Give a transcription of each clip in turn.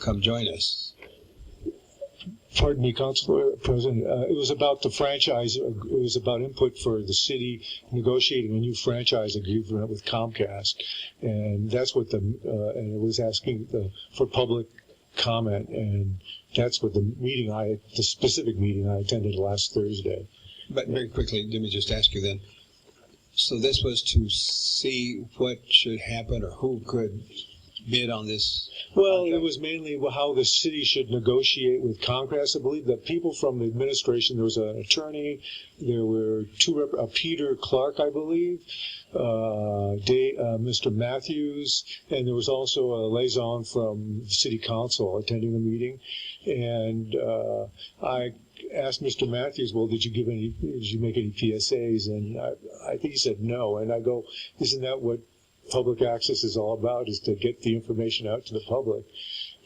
come join us. Pardon me, Council President. It was about the franchise. It was about input for the city negotiating a new franchise agreement with Comcast, and that's what and it was asking for public comment, and that's what the specific meeting I attended last Thursday. But very quickly, let me just ask you then. So this was to see what should happen or who could bid on this? Well, it was mainly how the city should negotiate with Comcast. I believe that people from the administration, there was an attorney, there were Peter Clark, I believe, Mr. Matthews, and there was also a liaison from the city council attending the meeting. And I asked Mr. Matthews, well, did you make any PSAs? And I think he said no. And I go, isn't that what public access is all about, is to get the information out to the public?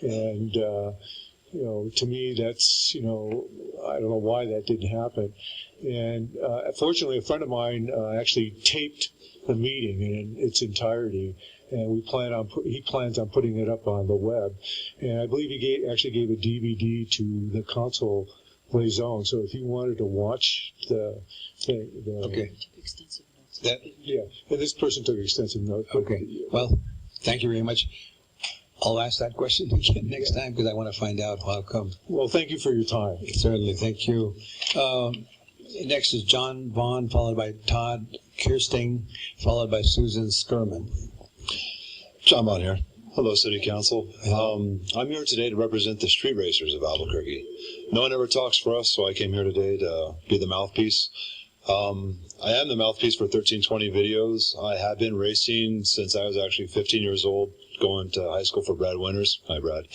And, to me, that's, I don't know why that didn't happen. And fortunately, a friend of mine actually taped the meeting in its entirety, and he plans on putting it up on the web. And I believe he actually gave a DVD to the council liaison. So if you wanted to watch the okay. Yeah, and this person took extensive notes. Okay. Well, thank you very much. I'll ask that question again next time because I want to find out how come. Well, thank you for your time. Certainly, thank you. Next is John Vaughn, followed by Todd Kirsting, followed by Susan Skirman. John Vaughn here. Hello, City Council. I'm here today to represent the street racers of Albuquerque. No one ever talks for us, so I came here today to be the mouthpiece. I am the mouthpiece for 1320 videos. I have been racing since I was actually 15 years old, going to high school for Brad Winters. Hi, Brad.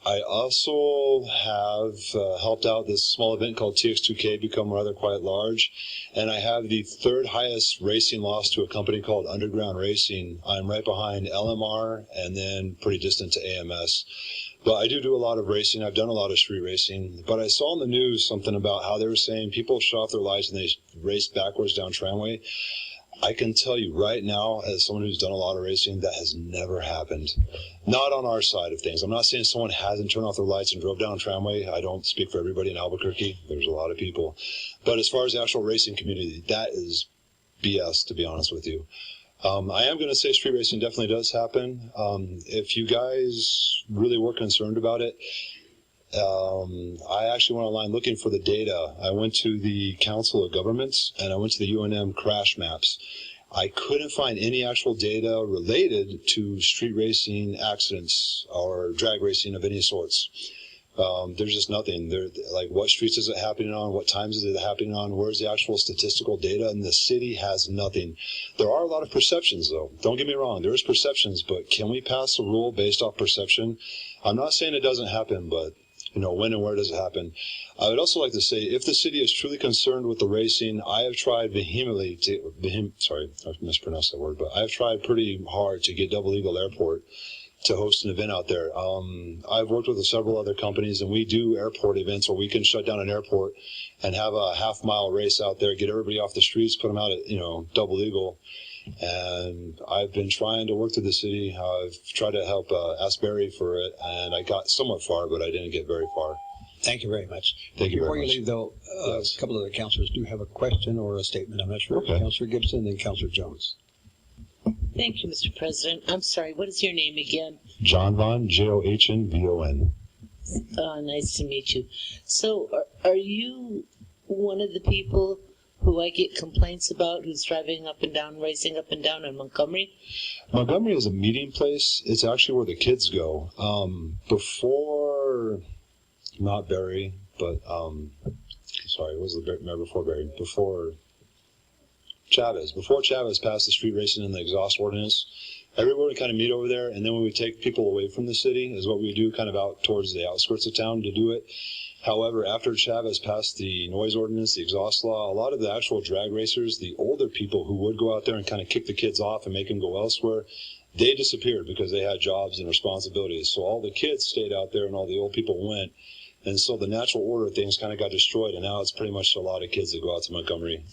I also have helped out this small event called TX2K become rather quite large, and I have the third highest racing loss to a company called Underground Racing. I'm right behind LMR and then pretty distant to AMS. But I do a lot of racing. I've done a lot of street racing. But I saw in the news something about how they were saying people shut off their lights and they raced backwards down tramway. I can tell you right now, as someone who's done a lot of racing, that has never happened. Not on our side of things. I'm not saying someone hasn't turned off their lights and drove down tramway. I don't speak for everybody in Albuquerque. There's a lot of people. But as far as the actual racing community, that is BS, to be honest with you. I am going to say street racing definitely does happen. If you guys really were concerned about it, I actually went online looking for the data. I went to the Council of Governments and I went to the UNM crash maps. I couldn't find any actual data related to street racing accidents or drag racing of any sorts. There's just nothing. Like, what streets is it happening on? What times is it happening on? Where's the actual statistical data? And the city has nothing. There are a lot of perceptions, though. Don't get me wrong. There is perceptions, but can we pass a rule based off perception? I'm not saying it doesn't happen, but, when and where does it happen? I would also like to say, if the city is truly concerned with the racing, I have tried vehemently sorry, I mispronounced that word, but I've tried pretty hard to get Double Eagle Airport to host an event out there. I've worked with several other companies, and we do airport events where we can shut down an airport and have a half-mile race out there, get everybody off the streets, put them out at, Double Eagle. And I've been trying to work through the city. I've tried to help ask Barry for it, and I got somewhat far, but I didn't get very far. Thank you very much. Thank you very much. Before you leave, though, Yes. a couple of the councilors do have a question or a statement. I'm not sure. Okay. Councilor Gibson and Councilor Jones. Thank you, Mr. President. I'm sorry, what is your name again? John Vaughn, Johnvon. Nice to meet you. So, are you one of the people who I get complaints about who's driving up and down, racing up and down in Montgomery? Montgomery is a meeting place. It's actually where the kids go. Before, not Barry, but, sorry, what was the mayor before Barry? Before Chavez. Before Chavez passed the street racing and the exhaust ordinance, everyone would kind of meet over there, and then when we take people away from the city is what we do, kind of out towards the outskirts of town to do it. However, after Chavez passed the noise ordinance, the exhaust law, a lot of the actual drag racers, the older people who would go out there and kind of kick the kids off and make them go elsewhere, they disappeared because they had jobs and responsibilities. So all the kids stayed out there and all the old people went. And so the natural order of things kind of got destroyed, and now it's pretty much a lot of kids that go out to Montgomery.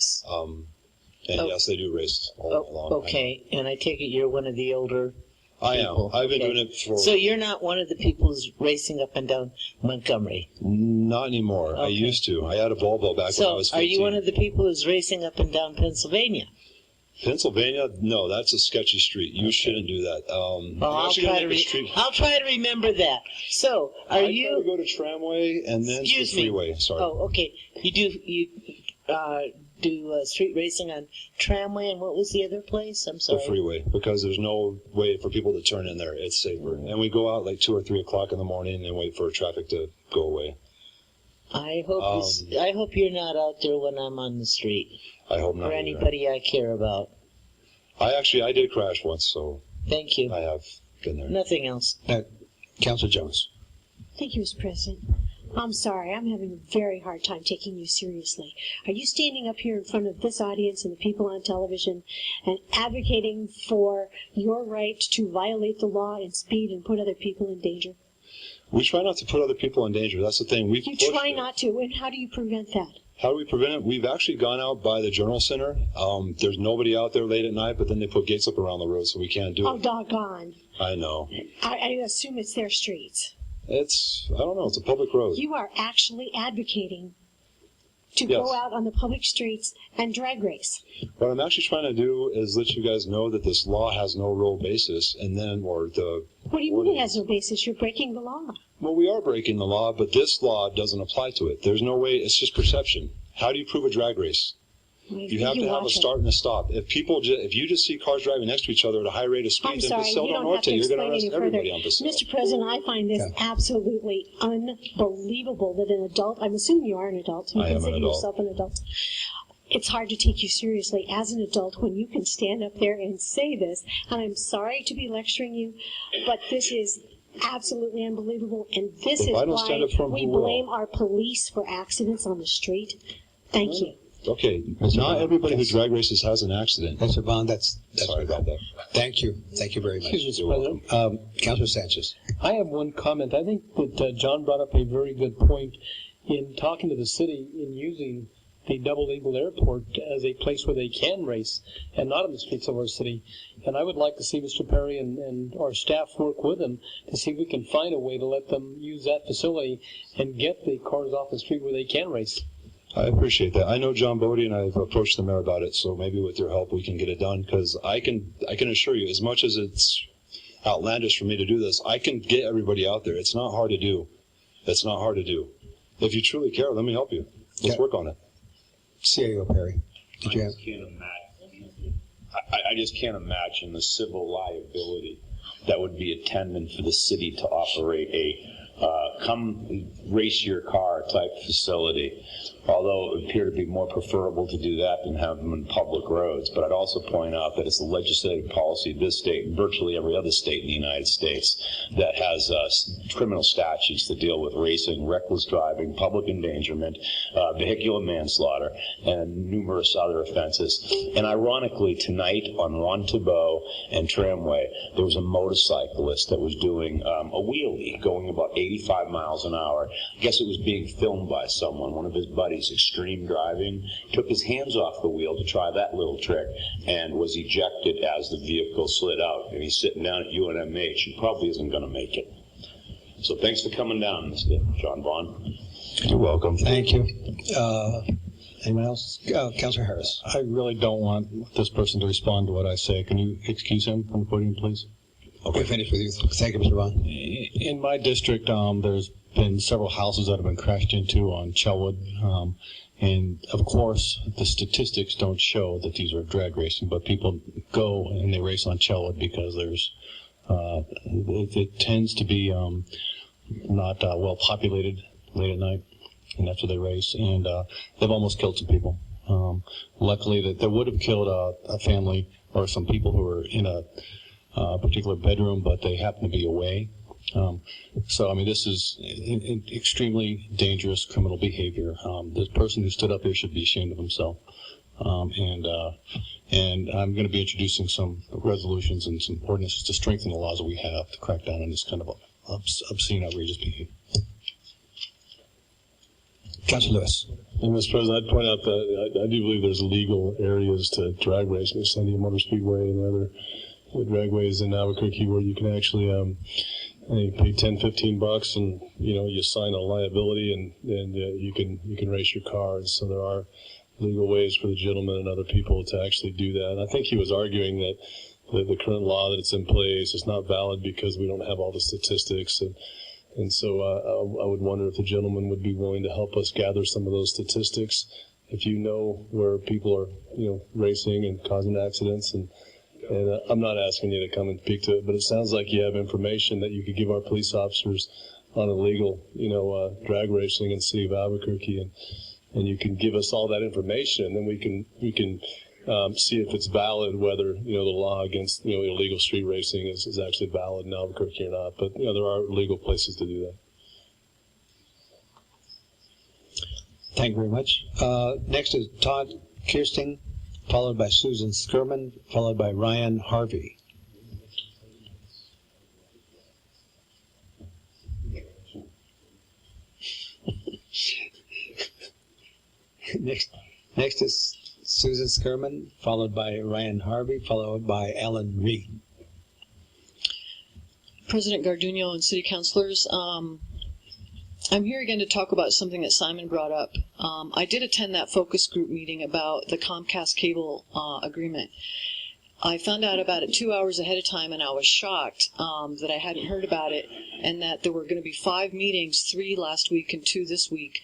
And yes, they do race all night long. Okay, and I take it you're one of the older I people. am. I've been Okay. doing it for So you're not one of the people who's racing up and down Montgomery. not anymore. I Okay. used to. I had a Volvo back when I So was are 15. you one of the people who's racing up and down Pennsylvania? Pennsylvania? No, that's a sketchy street. You shouldn't do that. Well, I'm I'll actually try, gonna make a street. I'll try to remember that. So are I try to you? go to Tramway and then to the Excuse me. freeway. Sorry. Oh, okay. You do street racing on Tramway, and what was the other place? I'm The sorry. freeway, because there's no way for people to turn in there. It's safer. And we go out like 2 or 3 o'clock in the morning and wait for traffic to go away. I hope you're not out there when I'm on the street I hope not. or either. anybody I care about. I did crash once, so Thank you. I have been there. Nothing else. Councilor Jones. Thank you, Mr. President. I'm sorry, I'm having a very hard time taking you seriously. Are you standing up here in front of this audience and the people on television and advocating for your right to violate the law and speed and put other people in danger? We try not to put other people in danger. That's the thing. We've You pushed try it. not to, and how do you prevent that? How do we prevent it? We've actually gone out by the Journal Center. There's nobody out there late at night, but then they put gates up around the road, so we can't do Oh, it. doggone. I know. I assume it's their streets. I don't know. It's a public road. You are actually advocating to Yes. go out on the public streets and drag race. What I'm actually trying to do is let you guys know that this law has no real basis, and then, What do you mean it has no basis? You're breaking the law. well, we are breaking the law, but this law doesn't apply to it. There's no way. It's just perception. How do you prove a drag race? You have to have a start and a stop. If you just see cars driving next to each other at a high rate of speed I'm in sorry, Paseo you del don't have Norte, to you're going to explain arrest any further. everybody on Paseo. Mr. President, I find this absolutely unbelievable that an adult, I'm assuming you are an adult, you I am an consider adult. yourself an adult. It's hard to take you seriously as an adult when you can stand up there and say this, and I'm sorry to be lecturing you, but this is absolutely unbelievable, and this If is I don't stand why up for 'em, we who will? blame our police for accidents on the street. Thank you. Okay, Mr. not Bond, everybody who yes. drag races has an accident. Mr. Bond, that's Sorry about that. Thank you. Thank you very much. Excuse me, You're Mr. President. Councilor Sanchez. I have one comment. I think that John brought up a very good point in talking to the city in using the Double Eagle Airport as a place where they can race and not in the streets of our city. And I would like to see Mr. Perry and our staff work with them to see if we can find a way to let them use that facility and get the cars off the street where they can race. I appreciate that. I know John Bodie, and I've approached the mayor about it, so maybe with your help we can get it done, because I can assure you, as much as it's outlandish for me to do this, I can get everybody out there. It's not hard to do. It's not hard to do. If you truly care, let me help you. Let's Yeah. work on it. CAO Perry. Did you have? I just can't imagine the civil liability that would be attendant for the city to operate a come race your car type facility, although it would appear to be more preferable to do that than have them in public roads. But I'd also point out that it's the legislative policy of this state and virtually every other state in the United States that has criminal statutes that deal with racing, reckless driving, public endangerment, vehicular manslaughter, and numerous other offenses. And ironically, tonight on Ron Thibault and Tramway, there was a motorcyclist that was doing a wheelie going about 85 miles an hour. I guess it was being filmed by someone, one of his buddies, extreme driving, took his hands off the wheel to try that little trick and was ejected as the vehicle slid out. And he's sitting down at UNMH. He probably isn't going to make it. So thanks for coming down, Mr. John Vaughn. You're welcome. Thank you. Anyone else? Councilor Harris. I really don't want this person to respond to what I say. Can you excuse him from the podium, please? Okay, finish with you. Thank you, Mr. Bond. In my district, there's been several houses that have been crashed into on Chelwood. And, of course, the statistics don't show that these are drag racing, but people go and they race on Chelwood because there's it tends to be not well populated late at night, and that's where they race. And they've almost killed some people. Luckily, that would have killed a family or some people who were in a particular bedroom, but they happen to be away. So, I mean, this is extremely dangerous criminal behavior. The person who stood up there should be ashamed of himself. And I'm going to be introducing some resolutions and some ordinances to strengthen the laws that we have to crack down on this kind of obscene, outrageous behavior. Councilor Lewis. And Mr. President, I'd point out that I do believe there's legal areas to drag race, San Diego Motor Speedway and other dragways in Albuquerque where you can actually you pay $10-15 and you sign a liability and you can race your car. And so there are legal ways for the gentleman and other people to actually do that. And I think he was arguing that the current law that's in place is not valid because we don't have all the statistics. And so I would wonder if the gentleman would be willing to help us gather some of those statistics. If you know where people are, racing and causing accidents, and I'm not asking you to come and speak to it, but it sounds like you have information that you could give our police officers on illegal, drag racing in the city of Albuquerque, and you can give us all that information, and then we can see if it's valid, whether the law against illegal street racing is actually valid in Albuquerque or not. But there are legal places to do that. Thank you very much. Next is Todd Kirsting, followed by Susan Skirman, followed by Ryan Harvey. Next is Susan Skirman, followed by Ryan Harvey, followed by Alan Reed. President Garduño and city councilors, I'm here again to talk about something that Simon brought up. I did attend that focus group meeting about the Comcast cable agreement. I found out about it 2 hours ahead of time, and I was shocked that I hadn't heard about it, and that there were going to be 5 meetings, 3 last week and 2 this week.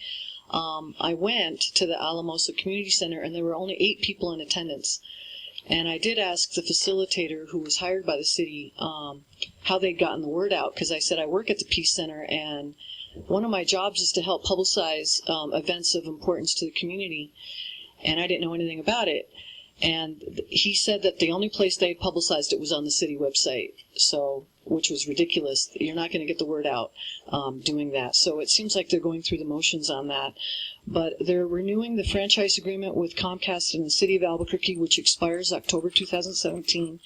I went to the Alamosa Community Center, and there were only 8 people in attendance. And I did ask the facilitator, who was hired by the city, how they'd gotten the word out, because I said I work at the Peace Center, and one of my jobs is to help publicize events of importance to the community, and I didn't know anything about it. And he said that the only place they publicized it was on the city website, which was ridiculous. You're not going to get the word out doing that. So it seems like they're going through the motions on that. But they're renewing the franchise agreement with Comcast in the city of Albuquerque, which expires October 2017.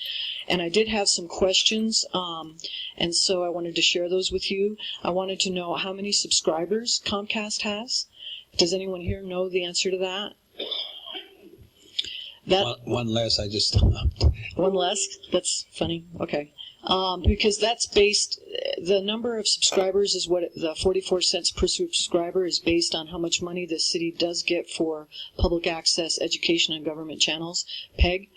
And I did have some questions, and so I wanted to share those with you. I wanted to know how many subscribers Comcast has. Does anyone here know the answer to that? One less, I just... One less? That's funny. Okay. Because that's based, the number of subscribers is what the 44 cents per subscriber is based on how much money the city does get for public access education and government channels, PEG.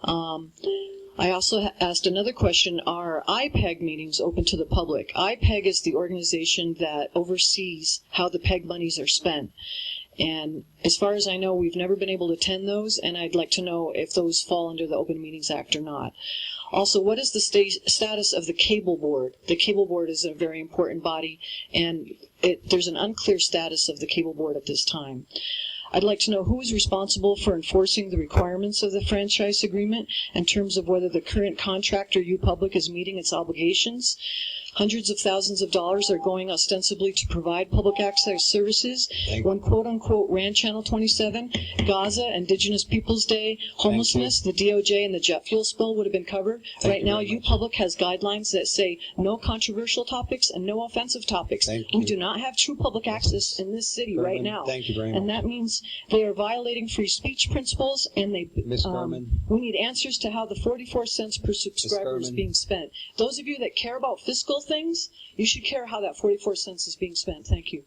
I also asked another question, are IPEG meetings open to the public? IPEG is the organization that oversees how the PEG monies are spent. And as far as I know, we've never been able to attend those, and I'd like to know if those fall under the Open Meetings Act or not. Also, what is the status of the Cable Board? The Cable Board is a very important body, and there's an unclear status of the Cable Board at this time. I'd like to know who is responsible for enforcing the requirements of the franchise agreement in terms of whether the current contractor, UPublic, is meeting its obligations. Hundreds of thousands of dollars are going ostensibly to provide public access services. When quote-unquote ran Channel 27, Gaza, Indigenous Peoples Day, homelessness, the DOJ, and the jet fuel spill would have been covered. Right now, UPublic has guidelines that say no controversial topics and no offensive topics. We do not have true public access in this city right now. Thank you very much. And that means they are violating free speech principles, and we need answers to how the 44 cents per subscriber is being spent. Those of you that care about fiscal things, you should care how that 44 cents is being spent. Thank you.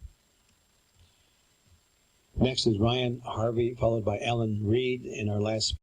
Next is Ryan Harvey, followed by Alan Reed, and our last